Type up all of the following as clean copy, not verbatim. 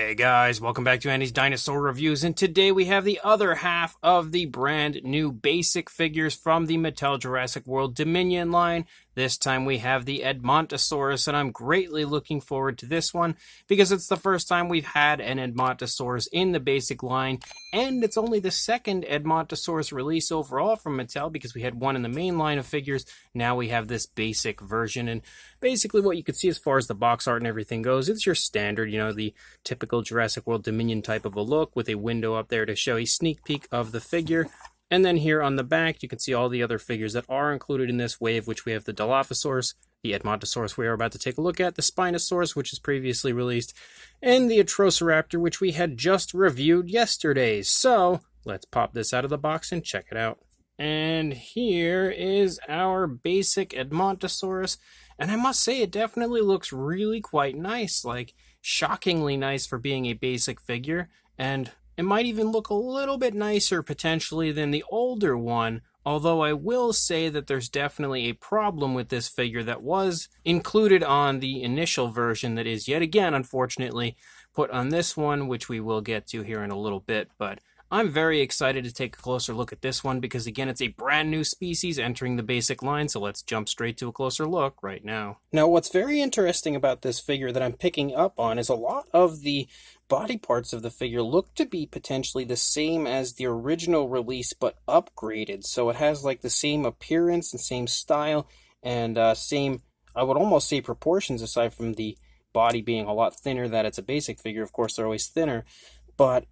Hey guys, welcome back to Andy's Dinosaur Reviews, and today we have the other half of the brand new basic figures from the Mattel Jurassic World Dominion line. This time we have the Edmontosaurus, and I'm greatly looking forward to this one because it's the first time we've had an Edmontosaurus in the basic line, and it's only the second Edmontosaurus release overall from Mattel because we had one in the main line of figures. Now we have this basic version, and basically what you can see as far as the box art and everything goes, it's your standard, the typical Jurassic World Dominion type of a look with a window up there to show a sneak peek of the figure. And then here on the back, you can see all the other figures that are included in this wave, which we have the Dilophosaurus, the Edmontosaurus we are about to take a look at, the Spinosaurus, which is previously released, and the Atrociraptor, which we had just reviewed yesterday. So let's pop this out of the box and check it out. And here is our basic Edmontosaurus. And I must say, it definitely looks really quite nice, like shockingly nice for being a basic figure. And it might even look a little bit nicer potentially than the older one, although I will say that there's definitely a problem with this figure that was included on the initial version that is yet again, unfortunately, put on this one, which we will get to here in a little bit. But I'm very excited to take a closer look at this one because, again, it's a brand new species entering the basic line, so let's jump straight to a closer look right now. Now, what's very interesting about this figure that I'm picking up on is a lot of the body parts of the figure look to be potentially the same as the original release, but upgraded. So it has like the same appearance and same style and same, I would almost say, proportions, aside from the body being a lot thinner, that it's a basic figure. Of course, they're always thinner. But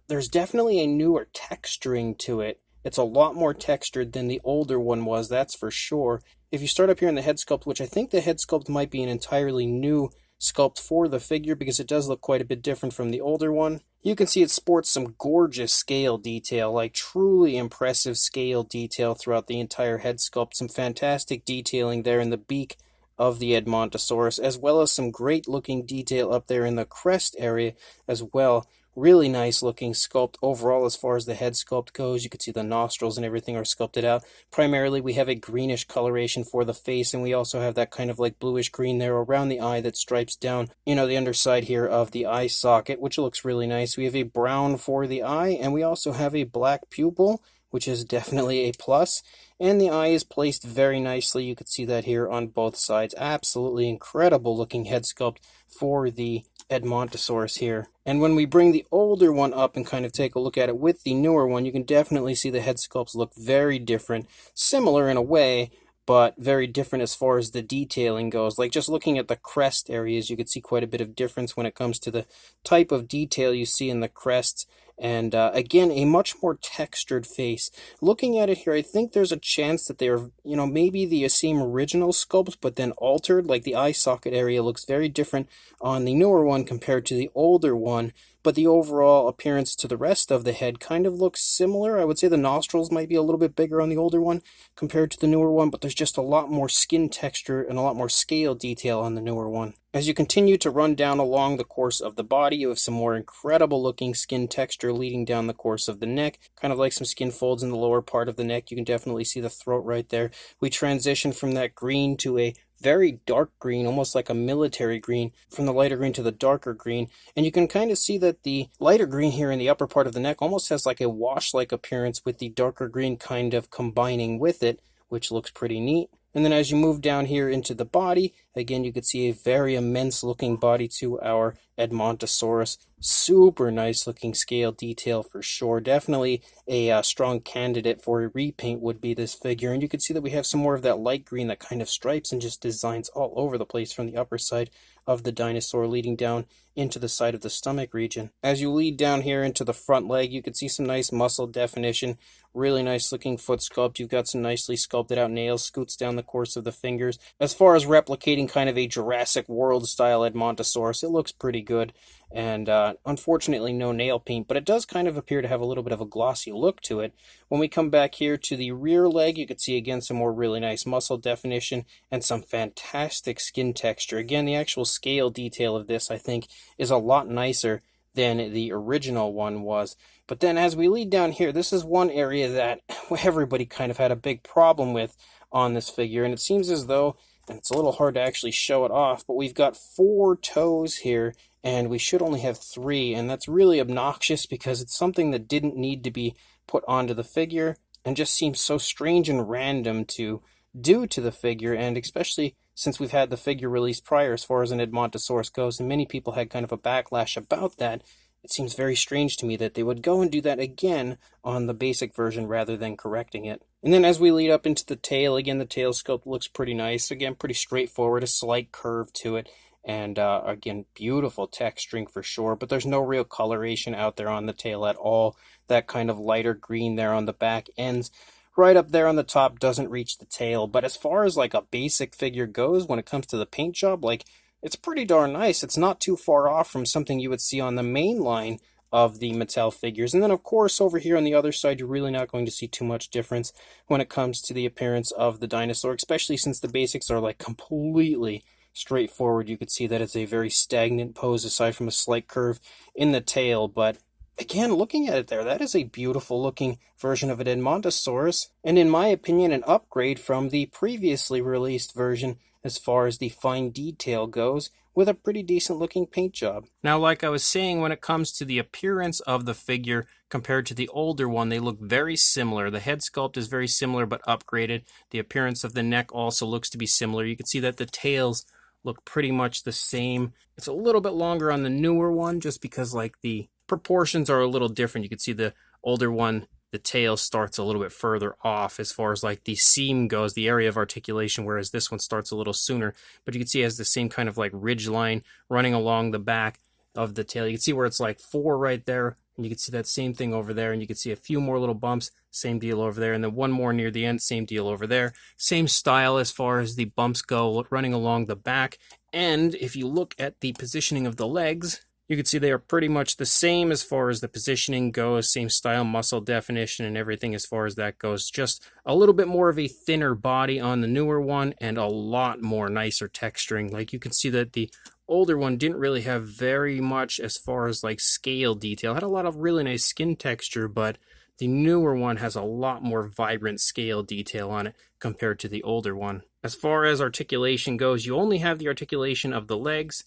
there's definitely a newer texturing to it. It's a lot more textured than the older one was, that's for sure. If you start up here in the head sculpt, which I think the head sculpt might be an entirely new sculpt for the figure because it does look quite a bit different from the older one. You can see it sports some gorgeous scale detail, like truly impressive scale detail throughout the entire head sculpt. Some fantastic detailing there in the beak of the Edmontosaurus, as well as some great looking detail up there in the crest area as well. Really nice looking sculpt overall as far as the head sculpt goes. You can see the nostrils and everything are sculpted out. Primarily we have a greenish coloration for the face, and we also have that kind of like bluish green there around the eye that stripes down, the underside here of the eye socket, which looks really nice. We have a brown for the eye, and we also have a black pupil, which is definitely a plus. And the eye is placed very nicely. You can see that here on both sides. Absolutely incredible looking head sculpt for the Edmontosaurus here. And when we bring the older one up and kind of take a look at it with the newer one, you can definitely see the head sculpts look very different. Similar in a way, but very different as far as the detailing goes. Like just looking at the crest areas, you can see quite a bit of difference when it comes to the type of detail you see in the crests. And again, a much more textured face. Looking at it here, I think there's a chance that they're, maybe the same original sculpt, but then altered. Like the eye socket area looks very different on the newer one compared to the older one. But the overall appearance to the rest of the head kind of looks similar. I would say the nostrils might be a little bit bigger on the older one compared to the newer one, but there's just a lot more skin texture and a lot more scale detail on the newer one. As you continue to run down along the course of the body, you have some more incredible looking skin texture leading down the course of the neck, kind of like some skin folds in the lower part of the neck. You can definitely see the throat right there. We transition from that green to a very dark green, almost like a military green, from the lighter green to the darker green. And you can kind of see that the lighter green here in the upper part of the neck almost has like a wash-like appearance with the darker green kind of combining with it, which looks pretty neat. And then as you move down here into the body, again, you can see a very immense looking body to our Edmontosaurus. Super nice looking scale detail for sure. Definitely a strong candidate for a repaint would be this figure. And you can see that we have some more of that light green that kind of stripes and just designs all over the place from the upper side of the dinosaur leading down into the side of the stomach region. As you lead down here into the front leg, you can see some nice muscle definition. Really nice looking foot sculpt. You've got some nicely sculpted out nails, scoots down the course of the fingers. As far as replicating kind of a Jurassic World style Edmontosaurus, it looks pretty good. And unfortunately no nail paint, but it does kind of appear to have a little bit of a glossy look to it. When we come back here to the rear leg, you can see again some more really nice muscle definition and some fantastic skin texture. Again, the actual scale detail of this, I think, is a lot nicer than the original one was. But then as we lead down here, this is one area that everybody kind of had a big problem with on this figure, and it seems as though and it's a little hard to actually show it off, but we've got 4 toes here, and we should only have 3, and that's really obnoxious because it's something that didn't need to be put onto the figure, and just seems so strange and random to do to the figure, and especially since we've had the figure released prior as far as an Edmontosaurus goes, and many people had kind of a backlash about that. It seems very strange to me that they would go and do that again on the basic version rather than correcting it. And then as we lead up into the tail, again, the tail sculpt looks pretty nice. Again, pretty straightforward, a slight curve to it. And again, beautiful texturing for sure, but there's no real coloration out there on the tail at all. That kind of lighter green there on the back ends. Right up there on the top doesn't reach the tail. But as far as like a basic figure goes, when it comes to the paint job, like, it's pretty darn nice. It's not too far off from something you would see on the main line of the Mattel figures. And then, of course, over here on the other side, you're really not going to see too much difference when it comes to the appearance of the dinosaur, especially since the basics are like completely straightforward. You could see that it's a very stagnant pose aside from a slight curve in the tail. But again, looking at it there, that is a beautiful looking version of an Edmontosaurus, and in my opinion, an upgrade from the previously released version as far as the fine detail goes, with a pretty decent looking paint job. Now, like I was saying, when it comes to the appearance of the figure compared to the older one, they look very similar. The head sculpt is very similar but upgraded. The appearance of the neck also looks to be similar. You can see that the tails look pretty much the same. It's a little bit longer on the newer one just because like the proportions are a little different. You can see the older one, the tail starts a little bit further off as far as like the seam goes, the area of articulation, whereas this one starts a little sooner. But you can see it has the same kind of like ridge line running along the back of the tail. You can see where it's like 4 right there, and you can see that same thing over there, and you can see a few more little bumps, same deal over there, and then one more near the end, same deal over there. Same style as far as the bumps go running along the back. And if you look at the positioning of the legs, you can see they are pretty much the same as far as the positioning goes, same style, muscle definition, and everything as far as that goes. Just a little bit more of a thinner body on the newer one and a lot more nicer texturing. Like you can see that the older one didn't really have very much as far as like scale detail. It had a lot of really nice skin texture, but the newer one has a lot more vibrant scale detail on it compared to the older one. As far as articulation goes, you only have the articulation of the legs,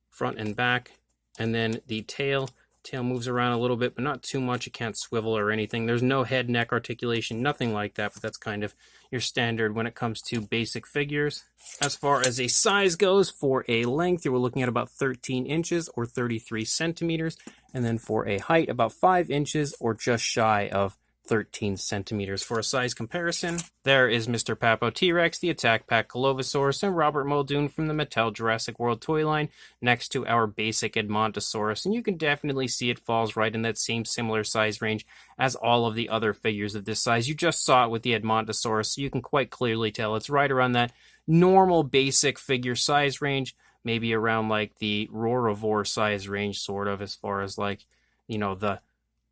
front and back, and then the tail moves around a little bit, but not too much. It can't swivel or anything. There's no head neck articulation, nothing like that, but that's kind of your standard when it comes to basic figures. As far as a size goes, for a length, you were looking at about 13 inches or 33 centimeters, and then for a height, about 5 inches or just shy of 13 centimeters. For a size comparison, there is Mr. Papo T-Rex, the Attack Pack Colovosaurus, and Robert Muldoon from the Mattel Jurassic World toy line next to our basic Edmontosaurus, and you can definitely see it falls right in that same similar size range as all of the other figures of this size. You just saw it with the Edmontosaurus, so you can quite clearly tell it's right around that normal basic figure size range, maybe around like the Roarivore size range, sort of, as far as like, you know, the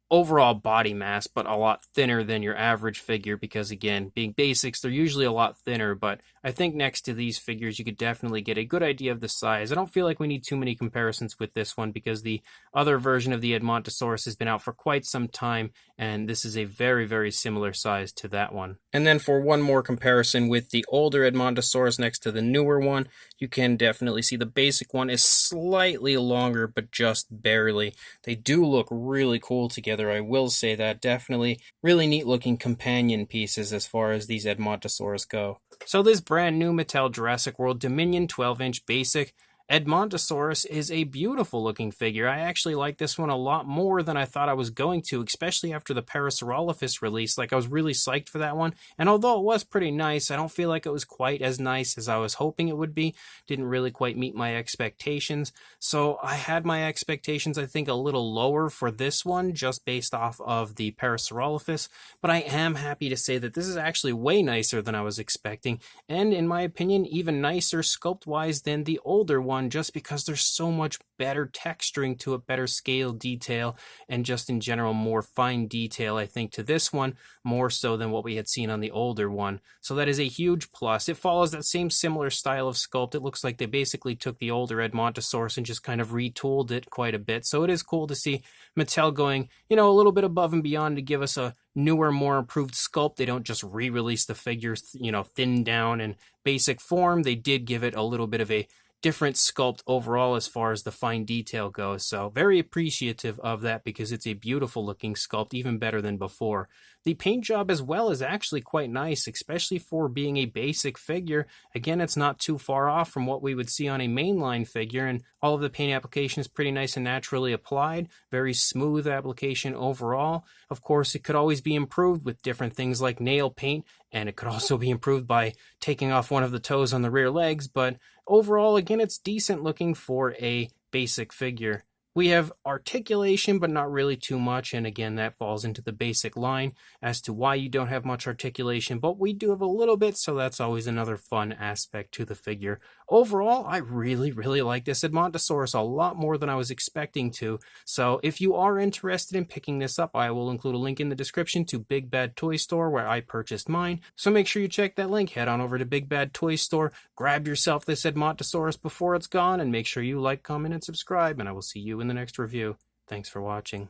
overall body mass, but a lot thinner than your average figure because, again, being basics, they're usually a lot thinner, but I think next to these figures you could definitely get a good idea of the size. I don't feel like we need too many comparisons with this one because the other version of the Edmontosaurus has been out for quite some time, and this is a very, very similar size to that one. And then for one more comparison with the older Edmontosaurus next to the newer one, you can definitely see the basic one is slightly longer, but just barely. They do look really cool together, I will say that. Definitely really neat looking companion pieces as far as these Edmontosaurus go. So this brand new Mattel Jurassic World Dominion 12-inch basic Edmontosaurus is a beautiful looking figure. I actually like this one a lot more than I thought I was going to, especially after the Parasaurolophus release. Like, I was really psyched for that one, and although it was pretty nice, I don't feel like it was quite as nice as I was hoping it would be. Didn't really quite meet my expectations, so I had my expectations, I think, a little lower for this one, just based off of the Parasaurolophus, but I am happy to say that this is actually way nicer than I was expecting, and in my opinion, even nicer sculpt-wise than the older one one just because there's so much better texturing to it, better scale detail, and just in general more fine detail, I think, to this one, more so than what we had seen on the older one. So that is a huge plus. It follows that same similar style of sculpt. It looks like they basically took the older Edmontosaurus and just kind of retooled it quite a bit. So it is cool to see Mattel going, a little bit above and beyond to give us a newer, more improved sculpt. They don't just re-release the figures, thinned down in basic form. They did give it a little bit of a different sculpt overall as far as the fine detail goes. So very appreciative of that because it's a beautiful looking sculpt, even better than before. The paint job as well is actually quite nice, especially for being a basic figure. Again, it's not too far off from what we would see on a mainline figure, and all of the paint application is pretty nice and naturally applied. Very smooth application overall. Of course, it could always be improved with different things like nail paint, and it could also be improved by taking off one of the toes on the rear legs, but overall, again, it's decent looking for a basic figure. We have articulation, but not really too much, and again, that falls into the basic line as to why you don't have much articulation, but we do have a little bit, so that's always another fun aspect to the figure. Overall, I really, really like this Edmontosaurus a lot more than I was expecting to, so if you are interested in picking this up, I will include a link in the description to Big Bad Toy Store where I purchased mine, so make sure you check that link. Head on over to Big Bad Toy Store, grab yourself this Edmontosaurus before it's gone, and make sure you like, comment, and subscribe, and I will see you in the next review. Thanks for watching.